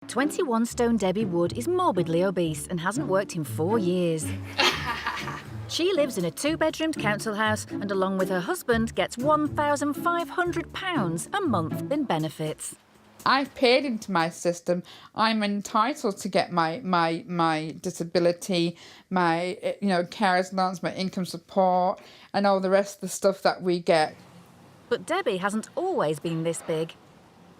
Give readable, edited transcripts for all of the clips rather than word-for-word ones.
21-stone Debbie Wood is morbidly obese and hasn't worked in 4 years. She lives in a 2-bedroomed council house and, along with her husband, gets £1,500 a month in benefits. I've paid into my system. I'm entitled to get my disability, my carers allowance, my income support, and all the rest of the stuff that we get. But Debbie hasn't always been this big.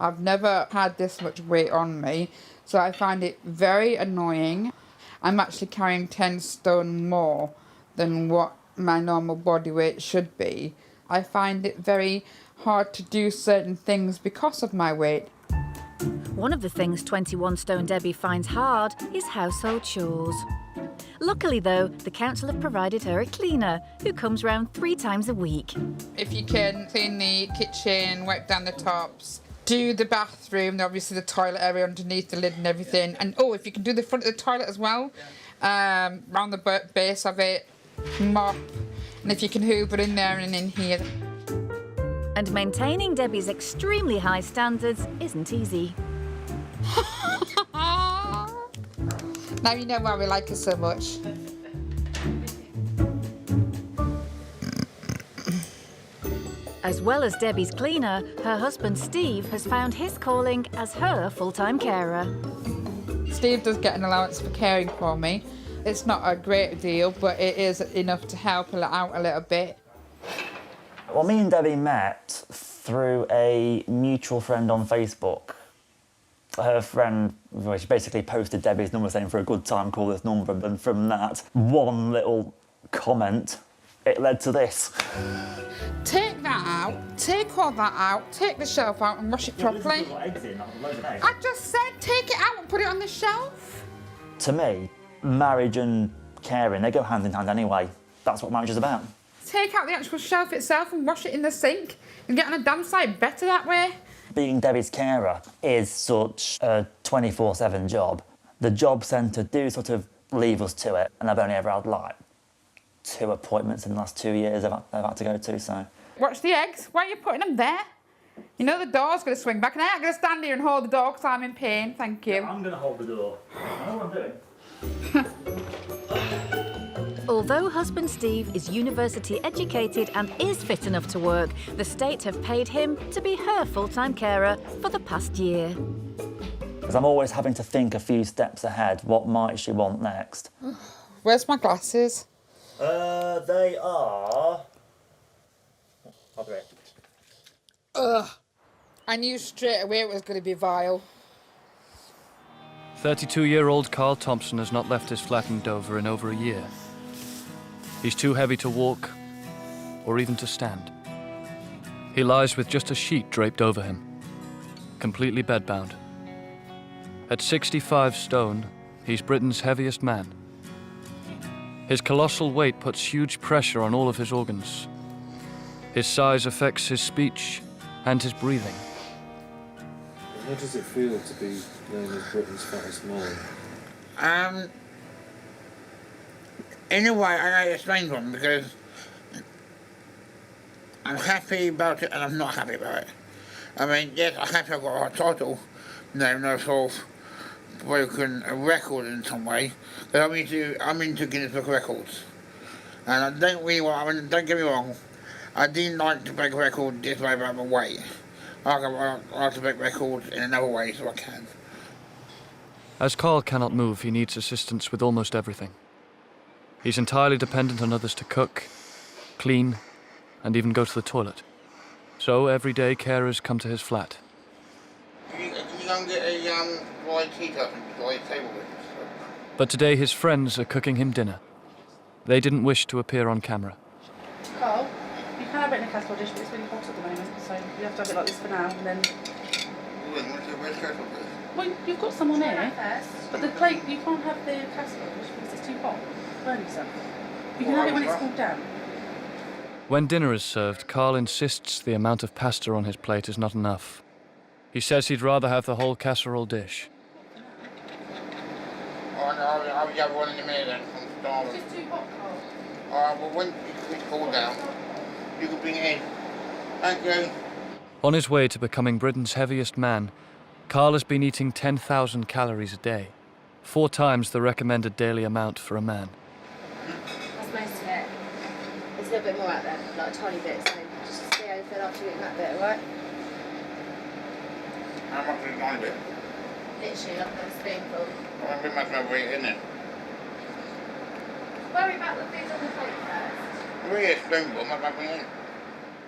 I've never had this much weight on me, so I find it very annoying. I'm actually carrying 10 stone more than what my normal body weight should be. I find it very hard to do certain things because of my weight. One of the things 21-stone Debbie finds hard is household chores. Luckily, though, the council have provided her a cleaner who comes round 3 times a week. If you can clean the kitchen, wipe down the tops, do the bathroom, obviously the toilet area underneath the lid and everything. And if you can do the front of the toilet as well, round the base of it, mop. And if you can hoover in there and in here. And maintaining Debbie's extremely high standards isn't easy. Now you know why we like her so much. As well as Debbie's cleaner, her husband Steve has found his calling as her full-time carer. Steve does get an allowance for caring for me. It's not a great deal, but it is enough to help her out a little bit. Well, me and Debbie met through a mutual friend on Facebook. Her friend, she basically posted Debbie's number saying, for a good time, call this number. And from that one little comment, it led to this. Take that out, take all that out, take the shelf out and wash it properly. I just said take it out and put it on the shelf. To me, marriage and caring, they go hand in hand anyway. That's what marriage is about. Take out the actual shelf itself and wash it in the sink and get on a damn sight better that way. Being Debbie's carer is such a 24/7 job. The job centre do sort of leave us to it, and I've only ever had like 2 appointments in the last 2 years I've had to go to, so. Watch the eggs. Why are you putting them there? You know the door's going to swing back and I ain't going to stand here and hold the door because I'm in pain, thank you. Yeah, I'm going to hold the door. I know what I'm doing. Although husband Steve is university educated and is fit enough to work, the state have paid him to be her full-time carer for the past year. Because I'm always having to think a few steps ahead. What might she want next? Where's my glasses? They are... I'll do it. Ugh. I knew straight away it was going to be vile. 32-year-old Carl Thompson has not left his flat in Dover in over a year. He's too heavy to walk or even to stand. He lies with just a sheet draped over him, completely bedbound. At 65 stone, he's Britain's heaviest man. His colossal weight puts huge pressure on all of his organs. His size affects his speech and his breathing. How does it feel to be known as Britain's fattest man? In a way, I know it's a strange one because I'm happy about it and I'm not happy about it. I mean, yes, I'm happy I've got a title, no sort of broken record in some way. But I'm into Guinness Book of Records, and I don't really want. I mean, don't get me wrong, I didn't like to break a record this way about my weight. I like to break records in another way so I can. As Carl cannot move, he needs assistance with almost everything. He's entirely dependent on others to cook, clean, and even go to the toilet. So every day carers come to his flat. Can you go and get a white teacup and white table with? But today his friends are cooking him dinner. They didn't wish to appear on camera. Carl, you can have it in a casserole dish, but it's really hot at the moment, so you have to have it like this for now, and then... Where's the casserole dish? Well, you've got some on here, but the plate, you can't have the casserole dish because it's too hot. Burn yourself. You can have it when it's cooled down. When dinner is served, Carl insists the amount of pasta on his plate is not enough. He says he'd rather have the whole casserole dish. I'll have one in a minute then. I'm starving. It's too hot, Carl. Well, when it's cooled down, you can bring it in. Thank you. On his way to becoming Britain's heaviest man, Carl has been eating 10,000 calories a day, 4 times the recommended daily amount for a man. That's most of it. There's a little bit more out there, like a tiny bit, so just see how you feel after eating that bit, alright? How much is a tiny bit? Literally, like a spoonful. I think much of weight in it. Worry about the food on the plate first. Really, a spoonful, much of weight in.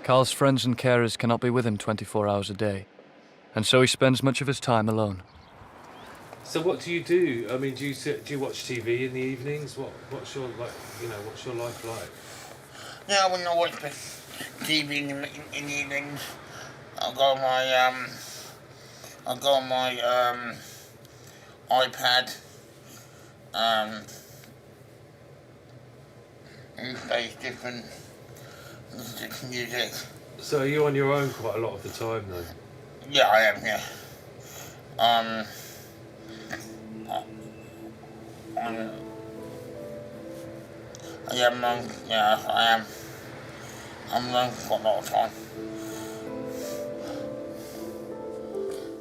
Carl's friends and carers cannot be with him 24 hours a day, and so he spends much of his time alone. So what do you do? I mean, do you watch TV in the evenings? What's your what's your life like? Yeah, when I watch TV in the evenings, I'll go on my iPad. And play different music. So are you on your own quite a lot of the time, though? Yeah, I am. Yeah. I am. I'm alone for a lot of time.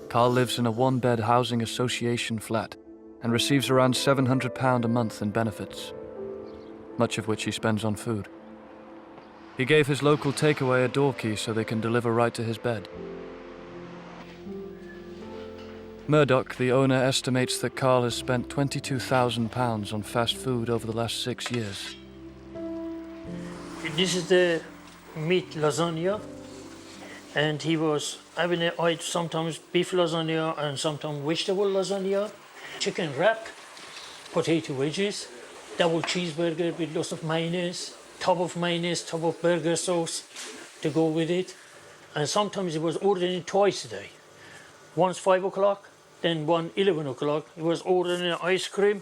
Carl lives in a 1-bed housing association flat and receives around £700 a month in benefits, much of which he spends on food. He gave his local takeaway a door key so they can deliver right to his bed. Murdoch, the owner, estimates that Carl has spent £22,000 on fast food over the last 6 years. This is the meat lasagna, and he was having it eat sometimes beef lasagna and sometimes vegetable lasagna, chicken wrap, potato wedges, double cheeseburger with lots of mayonnaise, top of burger sauce to go with it. And sometimes he was ordering twice a day. Once 5 o'clock, then one 11 o'clock. He was ordering ice cream.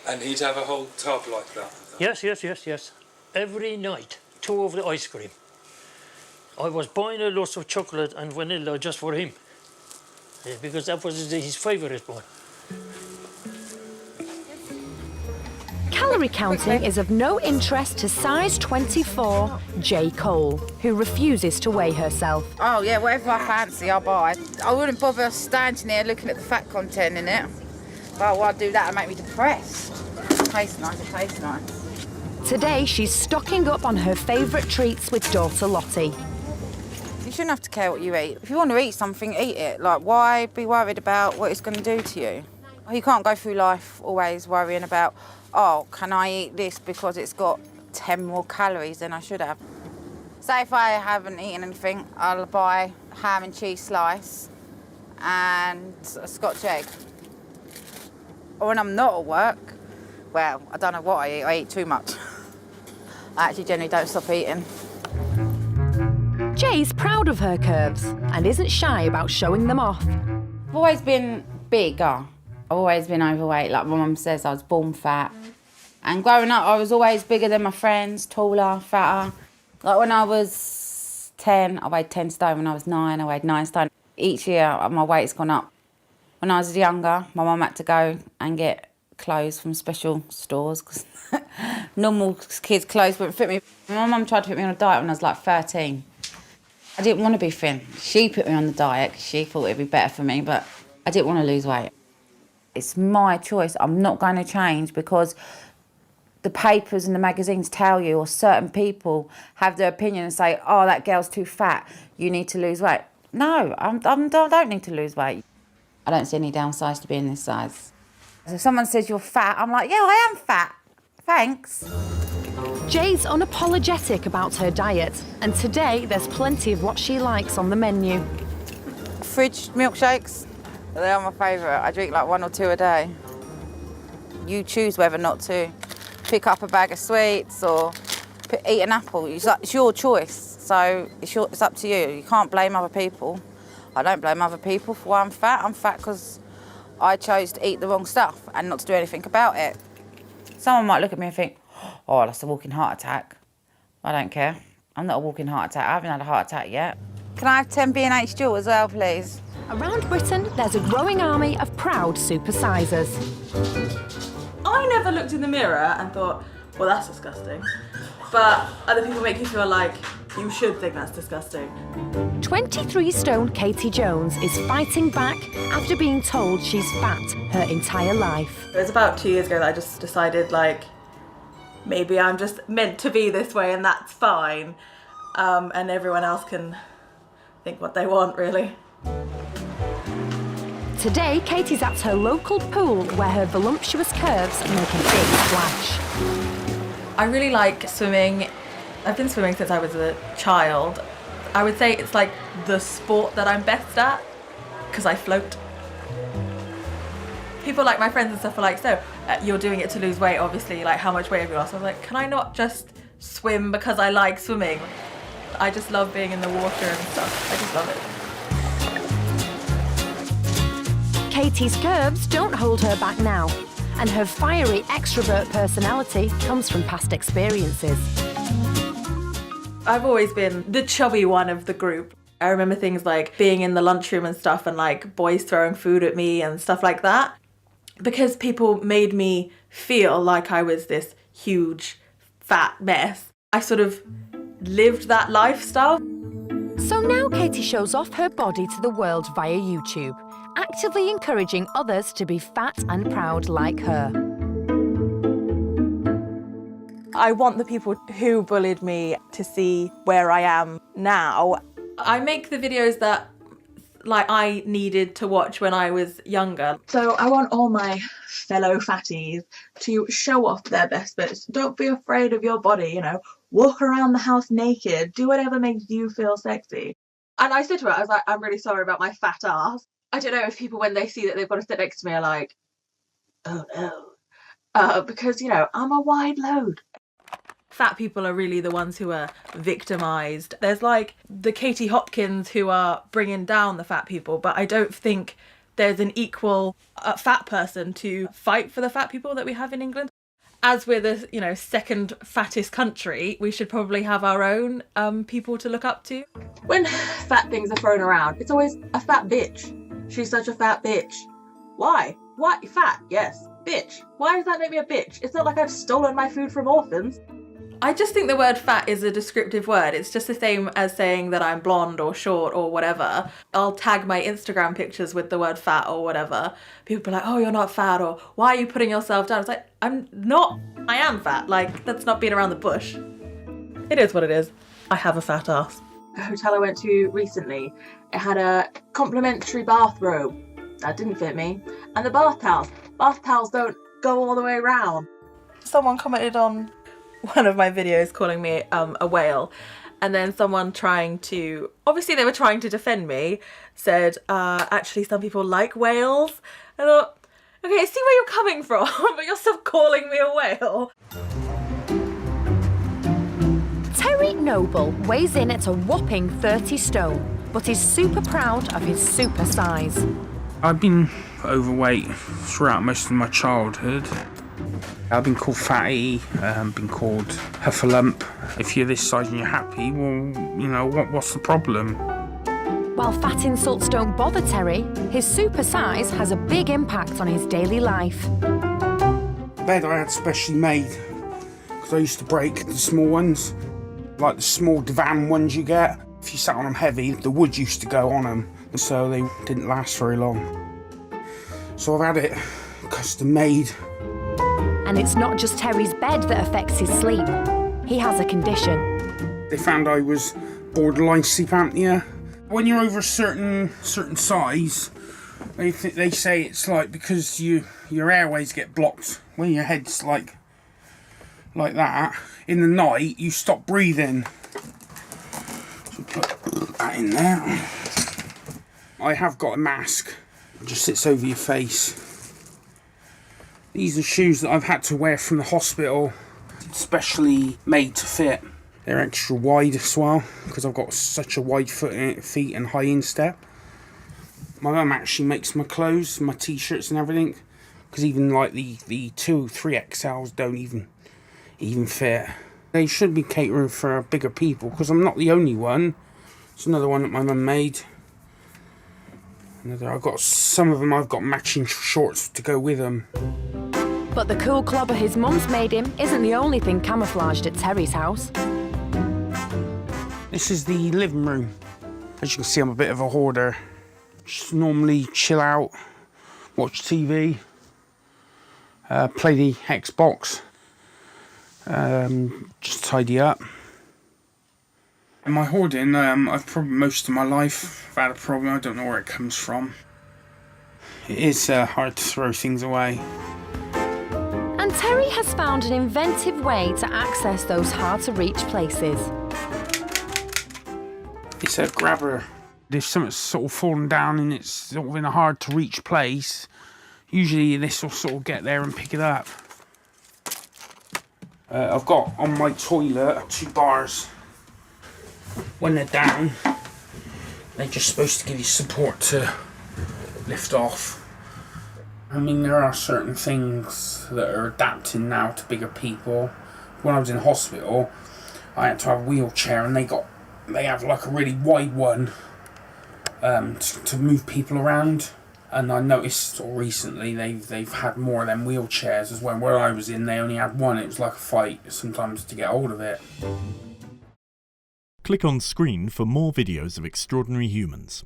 And he'd have a whole tub like that? Yes. Every night, 2 of the ice cream. I was buying a lot of chocolate and vanilla just for him, because that was his favourite one. Calorie counting is of no interest to size 24 J. Cole, who refuses to weigh herself. Oh yeah, whatever I fancy, I'll buy. I wouldn't bother standing there looking at the fat content in it. But why do that and make me depressed? It tastes nice. Today, she's stocking up on her favourite treats with daughter Lottie. You shouldn't have to care what you eat. If you want to eat something, eat it. Like, why be worried about what it's going to do to you? You can't go through life always worrying about, oh, can I eat this because it's got 10 more calories than I should have. Say if I haven't eaten anything, I'll buy a ham and cheese slice and a Scotch egg. Or when I'm not at work, well, I don't know what I eat too much. I actually generally don't stop eating. Jay's proud of her curves and isn't shy about showing them off. I've always been bigger. I've always been overweight. Like my mum says, I was born fat. And growing up, I was always bigger than my friends, taller, fatter. Like when I was 10, I weighed 10 stone. When I was 9, I weighed 9 stone. Each year, my weight's gone up. When I was younger, my mum had to go and get clothes from special stores because normal kids' clothes wouldn't fit me. My mum tried to put me on a diet when I was like 13. I didn't want to be thin. She put me on the diet because she thought it'd be better for me, but I didn't want to lose weight. It's my choice. I'm not going to change because the papers and the magazines tell you, or certain people have their opinion and say, oh, that girl's too fat, you need to lose weight. No, I don't need to lose weight. I don't see any downsides to being this size. So if someone says you're fat, I'm like, yeah, I am fat. Thanks. Jade's unapologetic about her diet, and today there's plenty of what she likes on the menu. Fridge milkshakes, they are my favourite. I drink like 1 or 2 a day. You choose whether not to pick up a bag of sweets or eat an apple. It's your choice, so it's up to you. You can't blame other people. I don't blame other people for why I'm fat. I'm fat because I chose to eat the wrong stuff and not to do anything about it. Someone might look at me and think, oh, that's a walking heart attack. I don't care. I'm not a walking heart attack. I haven't had a heart attack yet. Can I have 10 B&H Jewel as well, please? Around Britain, there's a growing army of proud supersizers. I never looked in the mirror and thought, well, that's disgusting. But other people make you feel like you should think that's disgusting. 23-stone Katie Jones is fighting back after being told she's fat her entire life. It was about 2 years ago that I just decided, like, maybe I'm just meant to be this way and that's fine. And everyone else can think what they want, really. Today, Katie's at her local pool where her voluptuous curves make a big splash. I really like swimming. I've been swimming since I was a child. I would say it's like the sport that I'm best at, because I float. People like my friends and stuff are like, so you're doing it to lose weight, obviously, like how much weight have you lost? I was like, can I not just swim because I like swimming? I just love being in the water and stuff. I just love it. Katie's curves don't hold her back now, and her fiery extrovert personality comes from past experiences. I've always been the chubby one of the group. I remember things like being in the lunchroom and stuff and like boys throwing food at me and stuff like that, because people made me feel like I was this huge fat mess. I sort of lived that lifestyle. So now Katie shows off her body to the world via YouTube, actively encouraging others to be fat and proud like her. I want the people who bullied me to see where I am now. I make the videos that like I needed to watch when I was younger. So I want all my fellow fatties to show off their best bits. Don't be afraid of your body, you know. Walk around the house naked. Do whatever makes you feel sexy. And I said to her, I was like, I'm really sorry about my fat ass. I don't know if people, when they see that they've got to sit next to me, are like, oh no. Because, you know, I'm a wide load. Fat people are really the ones who are victimised. There's like the Katie Hopkins who are bringing down the fat people, but I don't think there's an equal fat person to fight for the fat people that we have in England. As we're the, you know, second fattest country, we should probably have our own people to look up to. When fat things are thrown around, it's always a fat bitch. She's such a fat bitch. Why? Why? Fat, yes. Bitch. Why does that make me a bitch? It's not like I've stolen my food from orphans. I just think the word fat is a descriptive word. It's just the same as saying that I'm blonde or short or whatever. I'll tag my Instagram pictures with the word fat or whatever. People be like, oh, you're not fat, or why are you putting yourself down? It's like, I'm not. I am fat. Like, that's not being around the bush. It is what it is. I have a fat ass. A hotel I went to recently, it had a complimentary bathrobe. That didn't fit me. And the bath towels. Bath towels don't go all the way around. Someone commented on one of my videos calling me a whale, and then someone trying to, obviously they were trying to defend me, said actually some people like whales. I thought, okay, I see where you're coming from, but you're still calling me a whale. Terry Noble weighs in at a whopping 30 stone, but is super proud of his super size. I've been overweight throughout most of my childhood. I've been called fatty, been called huffalump. If you're this size and you're happy, well, you know, what's the problem? While fat insults don't bother Terry, his super size has a big impact on his daily life. The bed I had specially made, because I used to break the small ones, like the small divan ones you get. If you sat on them heavy, the wood used to go on them, so they didn't last very long. So I've had it custom made. And it's not just Terry's bed that affects his sleep. He has a condition. They found I was borderline sleep apnea. When you're over a certain size, they say it's like because your airways get blocked when your head's like that. In the night, you stop breathing. So put that in there. I have got a mask. It just sits over your face. These are shoes that I've had to wear from the hospital, specially made to fit. They're extra wide as well, because I've got such a wide feet and high instep. My mum actually makes my clothes, my t-shirts and everything, because even like the 2-3XLs don't even fit. They should be catering for bigger people, because I'm not the only one. It's another one that my mum made. I've got some of them. I've got matching shorts to go with them. But the cool clobber his mum's made him isn't the only thing camouflaged at Terry's house. This is the living room. As you can see, I'm a bit of a hoarder. Just normally chill out, watch TV, play the Xbox, just tidy up. In my hoarding, I've probably most of my life I've had a problem. I don't know where it comes from. It is hard to throw things away. And Terry has found an inventive way to access those hard-to-reach places. It's a grabber. If something's sort of fallen down and it's sort of in a hard-to-reach place, usually this will sort of get there and pick it up. I've got on my toilet 2 bars. When they're down, they're just supposed to give you support to lift off. I mean, there are certain things that are adapting now to bigger people. When I was in hospital, I had to have a wheelchair, and they have like a really wide one to move people around. And I noticed sort of recently they've had more of them wheelchairs as well. Where I was in, they only had one. It was like a fight sometimes to get hold of it. Click on screen for more videos of extraordinary humans.